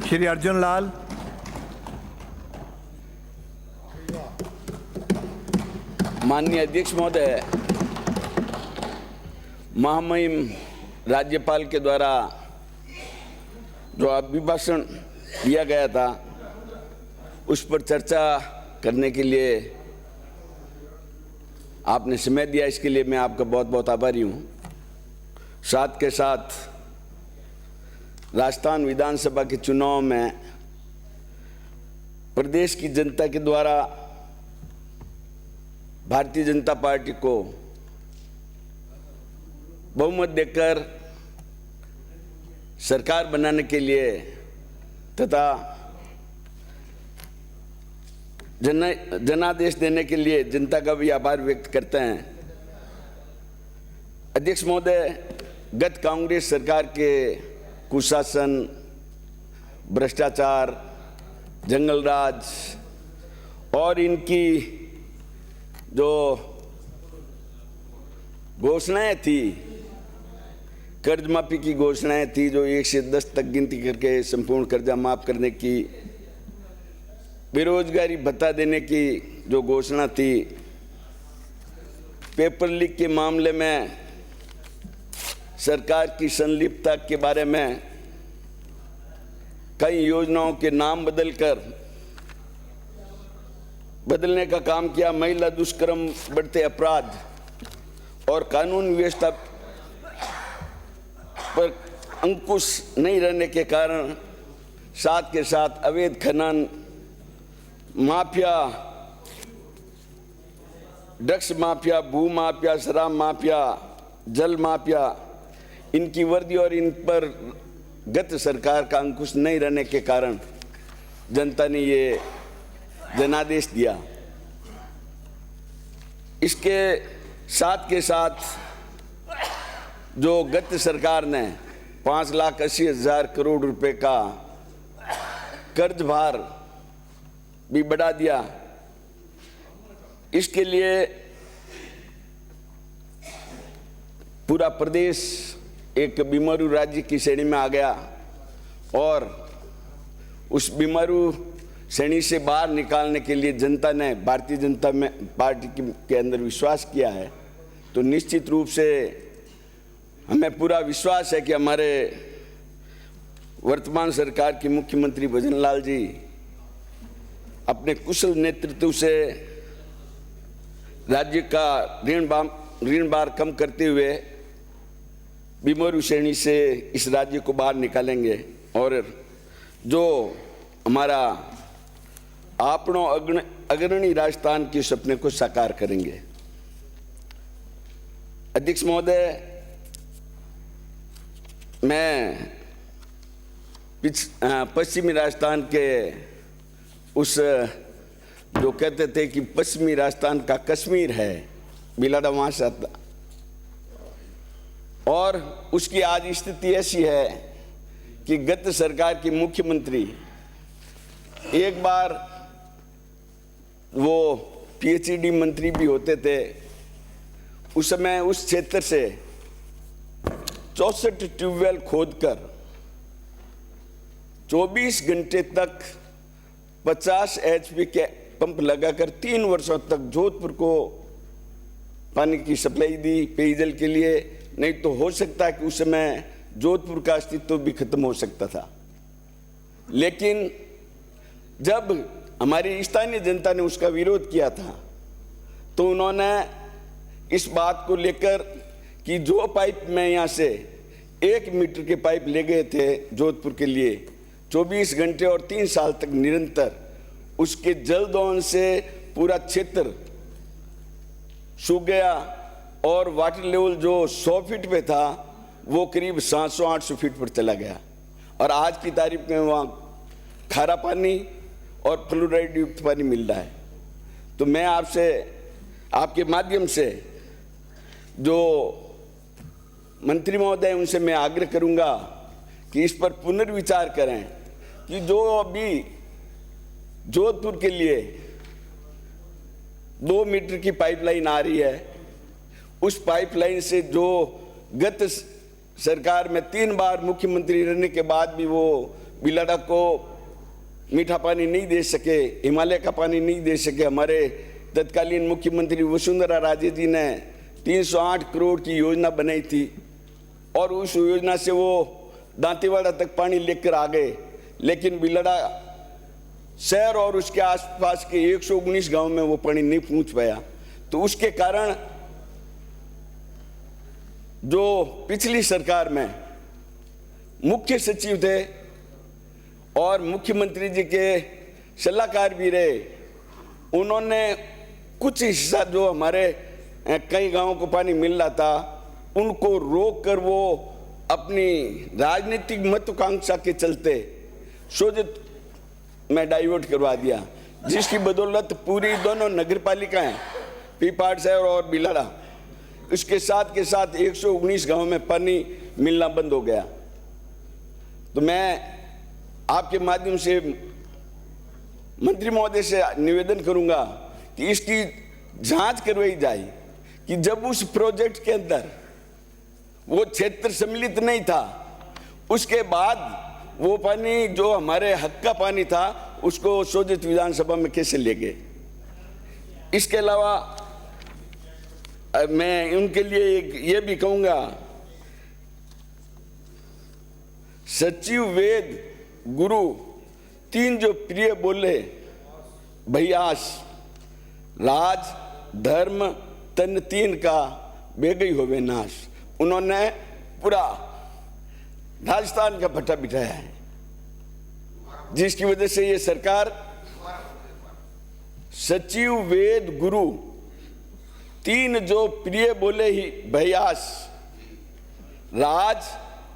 श्री अर्जुन लाल। माननीय अध्यक्ष महोदय, महामहिम राज्यपाल के द्वारा जो अभिभाषण दिया गया था उस पर चर्चा करने के लिए आपने समय दिया, इसके लिए मैं आपका बहुत बहुत आभारी हूँ। साथ के साथ राजस्थान विधानसभा के चुनाव में प्रदेश की जनता के द्वारा भारतीय जनता पार्टी को बहुमत देकर सरकार बनाने के लिए तथा जनादेश देने के लिए जनता का भी आभार व्यक्त करते हैं। अध्यक्ष महोदय, गत कांग्रेस सरकार के कुशासन, भ्रष्टाचार, जंगलराज और इनकी जो घोषणाएं थी, कर्ज माफी की घोषणाएं थी, जो 1 से 10 तक गिनती करके संपूर्ण कर्जा माफ करने की, बेरोजगारी भत्ता देने की जो घोषणा थी, पेपर लीक के मामले में सरकार की संलिप्तता के बारे में कई योजनाओं के नाम बदलने का काम किया, महिला दुष्कर्म, बढ़ते अपराध और कानून व्यवस्था पर अंकुश नहीं रहने के कारण साथ के साथ अवैध खनन, माफिया, ड्रग्स माफिया, भू माफिया, शराब माफिया, जल माफिया, इनकी वर्दी और इन पर गत सरकार का अंकुश नहीं रहने के कारण जनता ने ये जनादेश दिया। इसके साथ के साथ जो गत सरकार ने 5,80,000 करोड़ रुपए का कर्ज भार भी बढ़ा दिया, इसके लिए पूरा प्रदेश एक बीमारू राज्य की श्रेणी में आ गया और उस बीमारू श्रेणी से बाहर निकालने के लिए जनता ने भारतीय जनता पार्टी के अंदर विश्वास किया है। तो निश्चित रूप से हमें पूरा विश्वास है कि हमारे वर्तमान सरकार के मुख्यमंत्री भजन लाल जी अपने कुशल नेतृत्व से राज्य का ऋण भार कम करते हुए बीमारू श्रेणी से इस राज्य को बाहर निकालेंगे और जो हमारा आपनों अग्रणी राजस्थान के सपने को साकार करेंगे। अध्यक्ष महोदय, मैं पश्चिमी राजस्थान के उस जो कहते थे कि पश्चिमी राजस्थान का कश्मीर है, बिलाड़ा वहां से आता, और उसकी आज स्थिति ऐसी है कि गत सरकार के मुख्यमंत्री एक बार वो पीएचडी मंत्री भी होते थे, उस समय उस क्षेत्र से 64 ट्यूबवेल खोदकर 24 घंटे तक 50 HP के पंप लगाकर 3 वर्षों तक जोधपुर को पानी की सप्लाई दी पेयजल के लिए। नहीं तो हो सकता है कि उस समय जोधपुर का अस्तित्व भी खत्म हो सकता था। लेकिन जब हमारी स्थानीय जनता ने उसका विरोध किया था तो उन्होंने इस बात को लेकर कि जो पाइप में यहाँ से 1 मीटर के पाइप ले गए थे जोधपुर के लिए 24 घंटे और 3 साल तक निरंतर, उसके जल दोहन से पूरा क्षेत्र सूख गया और वाटर लेवल जो 100 फीट पे था वो करीब 700-800 फीट पर चला गया। और आज की तारीख में वहाँ खारा पानी और फ्लोराइड युक्त पानी मिल रहा है। तो मैं आपसे, आपके माध्यम से जो मंत्री महोदय उनसे मैं आग्रह करूंगा कि इस पर पुनर्विचार करें कि जो अभी जोधपुर के लिए 2 मीटर की पाइपलाइन आ रही है, उस पाइपलाइन से जो गत सरकार में 3 बार मुख्यमंत्री रहने के बाद भी वो बिलाड़ा को मीठा पानी नहीं दे सके, हिमालय का पानी नहीं दे सके। हमारे तत्कालीन मुख्यमंत्री वसुंधरा राजे जी ने 308 करोड़ की योजना बनाई थी और उस योजना से वो दांतेवाड़ा तक पानी लेकर आ गए, लेकिन बिलाड़ा शहर और उसके आसपास के 119 गांव में वो पानी नहीं पहुंच पाया। तो उसके कारण जो पिछली सरकार में मुख्य सचिव थे और मुख्यमंत्री जी के सलाहकार भी रहे, उन्होंने कुछ हिस्सा जो हमारे कई गांवों को पानी मिल रहा था उनको रोक कर वो अपनी राजनीतिक महत्वाकांक्षा के चलते सोजत में डाइवर्ट करवा दिया, जिसकी बदौलत पूरी दोनों नगर पालिकाएं पीपाड़ शहर और बिलाड़ा उसके साथ के साथ 119 गांव में पानी मिलना बंद हो गया। तो मैं आपके माध्यम से मंत्री महोदय से निवेदन करूंगा कि इसकी जांच करवाई जाए कि जब उस प्रोजेक्ट के अंदर वो क्षेत्र सम्मिलित नहीं था, उसके बाद वो पानी जो हमारे हक का पानी था उसको सोजित विधानसभा में कैसे ले गए। इसके अलावा मैं उनके लिए ये भी कहूंगा, सचिव, वेद, गुरु, तीन जो प्रिय बोले, भैयास, राज, धर्म, तन तीन का बेगई होवे नाश, उन्होंने पूरा राजस्थान का भट्टा बिठाया है, जिसकी वजह से ये सरकार सचिव, वेद, गुरु, तीन जो प्रिय बोले ही भयास, राज,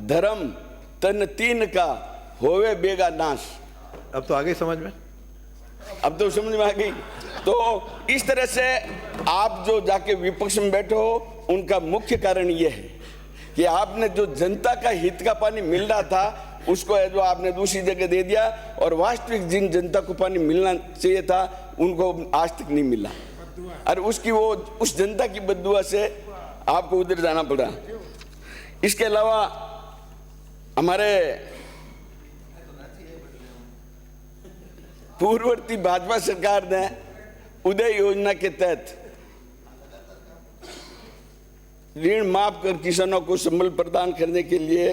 धर्म, तन तीन का होवे बेगा नाश। अब तो आ गई समझ में, अब तो समझ में आ गई। तो इस तरह से आप जो जाके विपक्ष में बैठे हो, उनका मुख्य कारण यह है कि आपने जो जनता का हित का पानी मिल रहा था उसको है जो आपने दूसरी जगह दे दिया, और वास्तविक जिन जनता को पानी मिलना चाहिए था उनको आज तक नहीं मिला, और उसकी वो उस जनता की बददुआ से आपको उधर जाना पड़ा। इसके अलावा हमारे पूर्ववर्ती भाजपा सरकार ने उदय योजना के तहत ऋण माफ कर किसानों को संबल प्रदान करने के लिए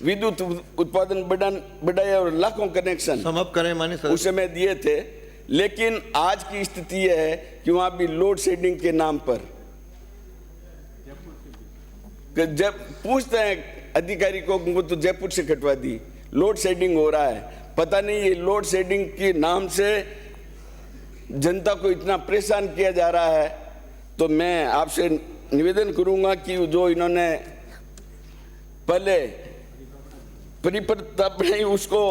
विद्युत उत्पादन बढ़ाया और लाखों कनेक्शन समाप्त करें माननीय सर उस समय दिए थे। लेकिन आज की स्थिति यह है कि वहां भी लोड शेडिंग के नाम पर जब पूछते हैं अधिकारी को, वो तो जयपुर से कटवा दी, लोड शेडिंग हो रहा है। पता नहीं ये लोड शेडिंग के नाम से जनता को इतना परेशान किया जा रहा है। तो मैं आपसे निवेदन करूंगा कि जो इन्होंने पहले परिपत्र बनाई उसको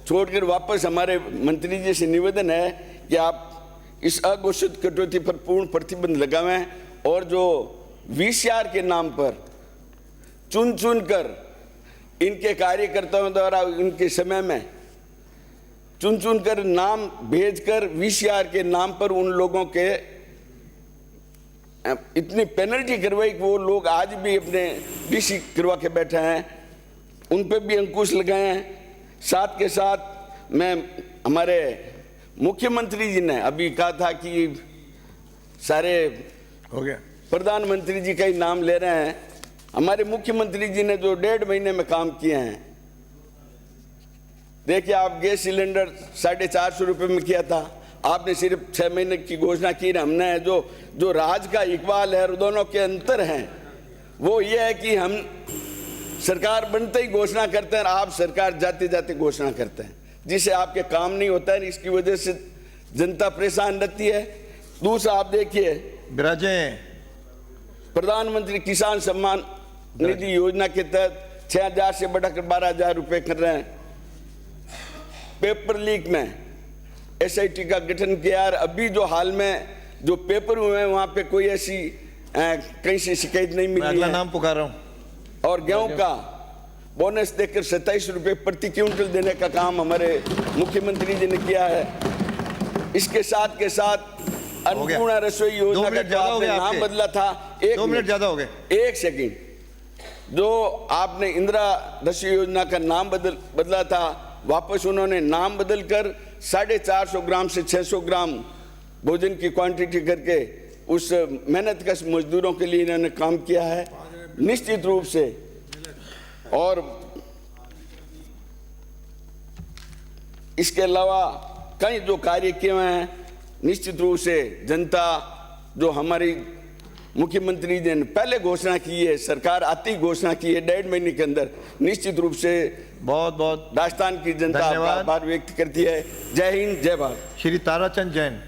छोड़कर वापस, हमारे मंत्री जी से निवेदन है कि आप इस अघोषित कटौती पर पूर्ण प्रतिबंध लगावें, और जो वीसीआर के नाम पर चुन चुन कर इनके कार्यकर्ताओं द्वारा इनके समय में चुन चुन कर नाम भेजकर वीसीआर के नाम पर उन लोगों के इतनी पेनल्टी करवाई कि वो लोग आज भी अपने डीसी करवा के बैठे हैं, उन पर भी अंकुश लगाए हैं। साथ के साथ मैं हमारे मुख्यमंत्री जी ने अभी कहा था कि सारे हो गया, प्रधानमंत्री जी का ही नाम ले रहे हैं। हमारे मुख्यमंत्री जी ने जो 1.5 महीने में काम किए हैं, देखिए आप गैस सिलेंडर 450 रुपये में किया था, आपने सिर्फ 6 महीने की घोषणा की। हमने जो राज का इकबाल है, दोनों के अंतर हैं, वो ये है कि हम सरकार बनते ही घोषणा करते हैं, आप सरकार जाते जाते घोषणा करते हैं, जिससे आपके काम नहीं होता है। इसकी वजह से जनता परेशान रहती है। दूसरा आप देखिए, विराजे प्रधानमंत्री किसान सम्मान निधि योजना के तहत 6,000 से बढ़ाकर 12,000 रुपये कर रहे हैं। पेपर लीक में एसआईटी का गठन किया, और अभी जो हाल में जो पेपर हुए हैं वहां पे कोई ऐसी कहीं से शिकायत नहीं मिली है। अगला नाम पुकार रहा हूं। और गेहूं का बोनस देकर 27 रुपये प्रति क्विंटल देने का काम हमारे मुख्यमंत्री जी ने किया है। इसके साथ के साथ अन्नपूर्णा रसोई योजना का जो आपने नाम बदला था, 2 मिनट ज्यादा हो गए। 1 सेकंड, जो आपने इंदिरा रसोई योजना का नाम बदला था, वापस उन्होंने नाम बदलकर 450 ग्राम से 600 ग्राम भोजन की क्वांटिटी करके उस मेहनतकश मजदूरों के लिए इन्होंने काम किया है निश्चित रूप से। और इसके अलावा कई जो कार्य किए हुए हैं, निश्चित रूप से जनता जो हमारी मुख्यमंत्री जी ने पहले घोषणा की है, सरकार आती घोषणा की है 1.5 महीने के अंदर, निश्चित रूप से बहुत बहुत राजस्थान की जनता धन्यवाद। आभार व्यक्त करती है। जय हिंद, जय भारत। श्री ताराचंद जैन।